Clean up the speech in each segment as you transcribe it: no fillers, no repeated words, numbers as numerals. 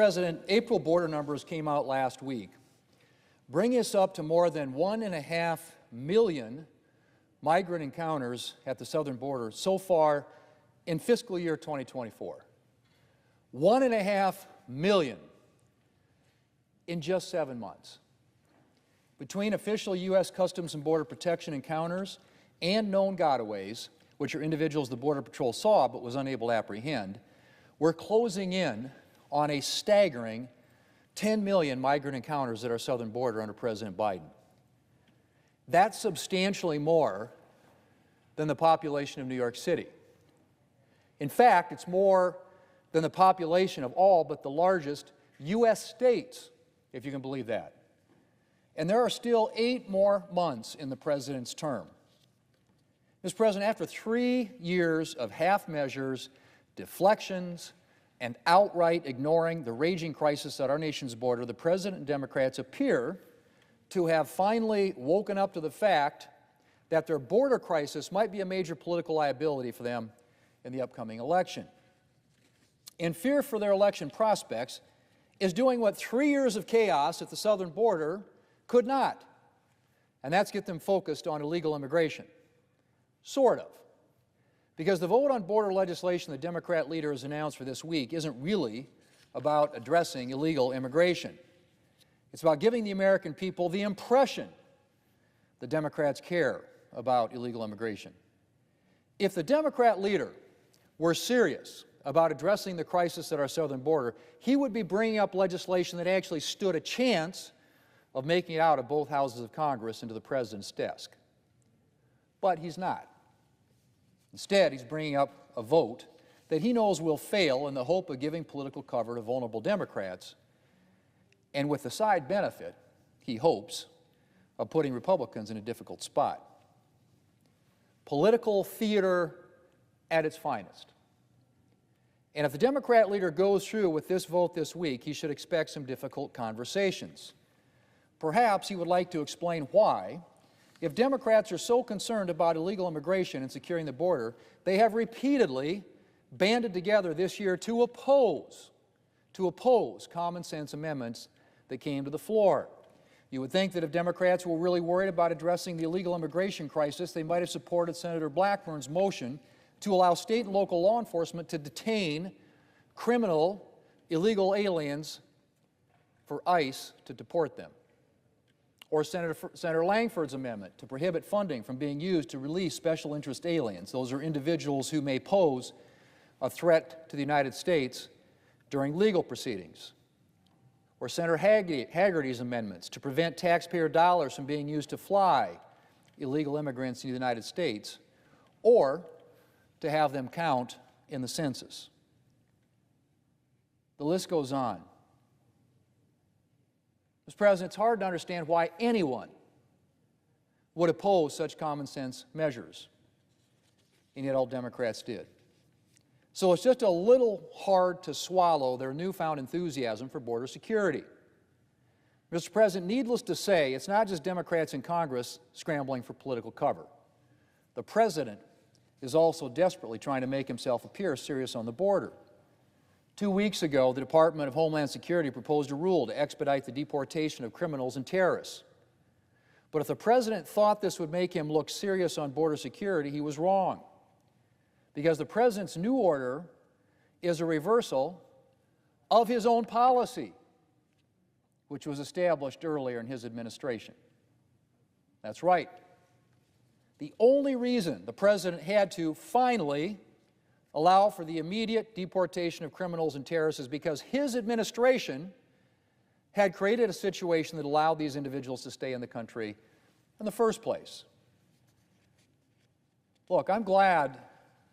President, April border numbers came out last week, bringing us up to more than 1.5 million migrant encounters at the southern border so far in fiscal year 2024. 1.5 million in just 7 months. Between official U.S. Customs and Border Protection encounters and known gotaways, which are individuals the Border Patrol saw but was unable to apprehend, we're closing in on a staggering 10 million migrant encounters at our southern border under President Biden. That's substantially more than the population of New York City. In fact, it's more than the population of all but the largest U.S. states, if you can believe that. And there are still 8 more months in the President's term. Mr. President, after 3 years of half measures, deflections, and outright ignoring the raging crisis at our nation's border, the President and Democrats appear to have finally woken up to the fact that their border crisis might be a major political liability for them in the upcoming election. In fear for their election prospects is doing what 3 years of chaos at the southern border could not, and that's get them focused on illegal immigration. Sort of. Because the vote on border legislation the Democrat leader has announced for this week isn't really about addressing illegal immigration. It's about giving the American people the impression the Democrats care about illegal immigration. If the Democrat leader were serious about addressing the crisis at our southern border, he would be bringing up legislation that actually stood a chance of making it out of both houses of Congress into the President's desk. But he's not. Instead, he's bringing up a vote that he knows will fail in the hope of giving political cover to vulnerable Democrats, and with the side benefit, he hopes, of putting Republicans in a difficult spot. Political theater at its finest. And if the Democrat leader goes through with this vote this week, he should expect some difficult conversations. Perhaps he would like to explain why, if Democrats are so concerned about illegal immigration and securing the border, they have repeatedly banded together this year to oppose common sense amendments that came to the floor. You would think that if Democrats were really worried about addressing the illegal immigration crisis, they might have supported Senator Blackburn's motion to allow state and local law enforcement to detain criminal illegal aliens for ICE to deport them. Or Senator Langford's amendment to prohibit funding from being used to release special interest aliens. Those are individuals who may pose a threat to the United States during legal proceedings. Or Senator Hagerty's amendments to prevent taxpayer dollars from being used to fly illegal immigrants to the United States, or to have them count in the census. The list goes on. Mr. President, it's hard to understand why anyone would oppose such common sense measures, and yet all Democrats did. So it's just a little hard to swallow their newfound enthusiasm for border security. Mr. President, needless to say, it's not just Democrats in Congress scrambling for political cover. The President is also desperately trying to make himself appear serious on the border. 2 weeks ago, the Department of Homeland Security proposed a rule to expedite the deportation of criminals and terrorists. But if the President thought this would make him look serious on border security, he was wrong. Because the President's new order is a reversal of his own policy, which was established earlier in his administration. That's right. The only reason the President had to finally allow for the immediate deportation of criminals and terrorists is because his administration had created a situation that allowed these individuals to stay in the country in the first place. Look, I'm glad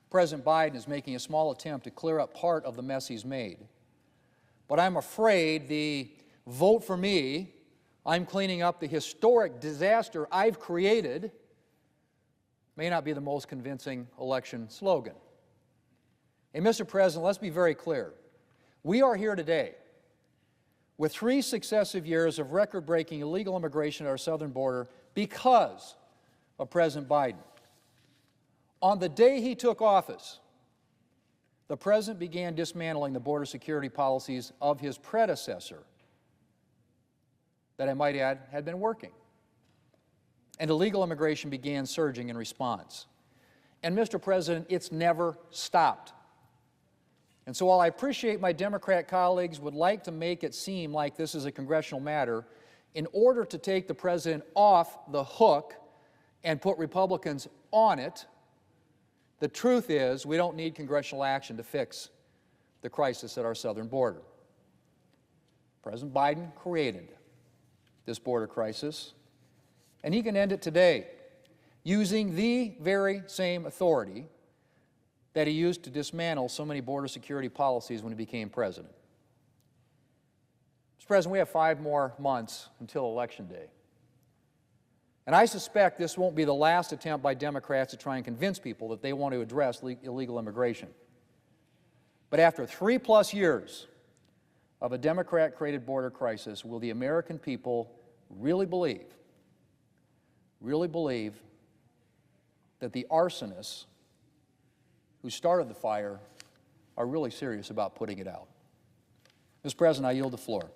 President Biden is making a small attempt to clear up part of the mess he's made. But I'm afraid the vote for me, I'm cleaning up the historic disaster I've created, may not be the most convincing election slogan. And Mr. President, let's be very clear. We are here today with 3 successive years of record-breaking illegal immigration at our southern border because of President Biden. On the day he took office, the President began dismantling the border security policies of his predecessor that, I might add, had been working. And illegal immigration began surging in response. And, Mr. President, it's never stopped. And so while I appreciate my Democrat colleagues would like to make it seem like this is a congressional matter, in order to take the President off the hook and put Republicans on it, the truth is we don't need congressional action to fix the crisis at our southern border. President Biden created this border crisis, and he can end it today using the very same authority that he used to dismantle so many border security policies when he became president. Mr. President, we have 5 more months until Election Day. And I suspect this won't be the last attempt by Democrats to try and convince people that they want to address illegal immigration. But after 3+ years of a Democrat-created border crisis, will the American people really believe that the arsonists who started the fire are really serious about putting it out? Mr. President, I yield the floor.